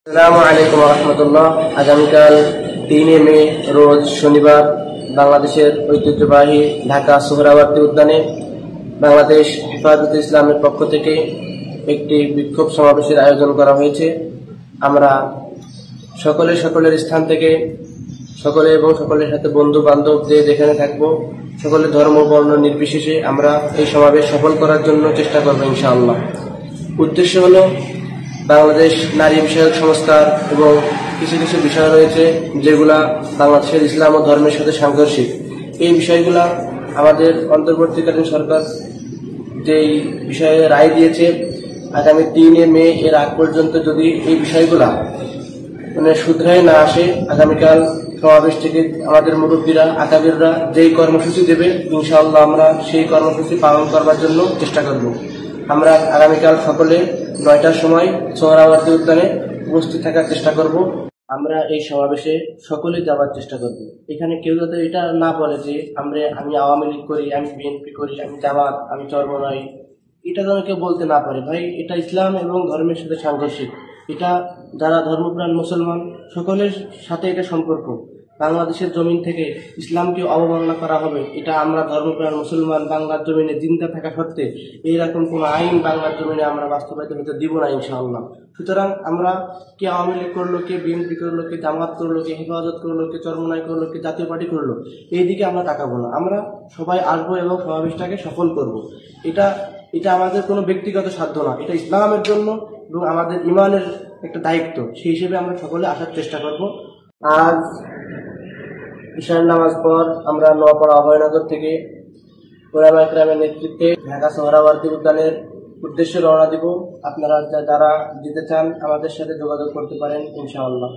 আসসালামু আলাইকুম রহমতুল্লাহ। আগামীকাল 3 মে রোজ শনিবার বাংলাদেশের ঐতিহ্যবাহী ঢাকা সোহরাওয়ার্দী উদ্যানে বাংলাদেশ হেফাজতে ইসলামের পক্ষ থেকে একটি বিক্ষোভ সমাবেশের আয়োজন করা হয়েছে। আমরা সকলের স্থান থেকে সকলের সাথে বন্ধু বান্ধব যে যেখানে থাকবো, সকলের ধর্ম বর্ণ নির্বিশেষে আমরা এই সমাবেশ সফল করার জন্য চেষ্টা করবো ইনশাআল্লাহ। উদ্দেশ্য হলো বাংলাদেশ নারী বিষয়ক সংস্কার এবং কিছু বিষয় রয়েছে যেগুলা বাংলাদেশের ইসলাম ও ধর্মের সাথে সাংঘর্ষিক। এই বিষয়গুলা আমাদের অন্তর্বর্তীকালীন সরকার যেই বিষয়ে রায় দিয়েছে, আগামী 3 মে এর আগ পর্যন্ত যদি এই বিষয়গুলা শুধরায় না আসে, আগামীকাল সমাবেশ থেকে আমাদের মুরব্বীরা আকাবিররা যেই কর্মসূচি দেবে ইনশাআল্লাহ আমরা সেই কর্মসূচি পালন করবার জন্য চেষ্টা করব। আমরা আগামীকাল সকলে 9টার সময় সোহরাওয়ার্দী উদ্যানে উপস্থিত থাকার চেষ্টা করব। আমরা এই সমাবেশে সকলে যাওয়ার চেষ্টা করব। এখানে কেউ যাতে এটা না বলে যে আমি আওয়ামী লীগ করি, আমি বিএনপি করি, আমি জামাত, আমি চরমনাই, এটা যেন কেউ বলতে না পারে। ভাই, এটা ইসলাম এবং ধর্মের সাথে সাংঘর্ষিক। এটা যারা ধর্মপ্রাণ মুসলমান সকলের সাথে এটা সম্পর্ক। বাংলাদেশের জমিন থেকে ইসলামকে অবমাননা করা হবে, এটা আমরা ধর্মপ্রাণ মুসলমান বাংলার জমিনে জিন্দা থাকা সত্ত্বে এইরকম কোনো আইন বাংলার জমিনে আমরা বাস্তবায়িত হতে দিব না ইনশাআল্লাহ। সুতরাং আমরা কে আওয়ামী লীগ করলো, কে বিএনপি করলো, কে জামাত করলো, কে হেফাজত করলো, কে চরমনাই করলো, কে জাতীয় পার্টি করলো, এই দিকে আমরা তাকাবো না। আমরা সবাই আসবো এবং সমাবেশটাকে সফল করব। এটা আমাদের কোনো ব্যক্তিগত সাধ্য না, এটা ইসলামের জন্য এবং আমাদের ইমানের একটা দায়িত্ব। সেই হিসেবে আমরা সকলে আসার চেষ্টা করব। আজ ঈশার নামাজ পর আমরা নোয়াপাড়া অভয়নগর থেকে ওলামা ইকরামের নেতৃত্বে ঢাকা সোহরাওয়ার্দী উদ্যানের উদ্দেশ্যে রওনা দিব। আপনারা যারা যেতে চান আমাদের সাথে যোগাযোগ করতে পারেন ইনশাআল্লাহ।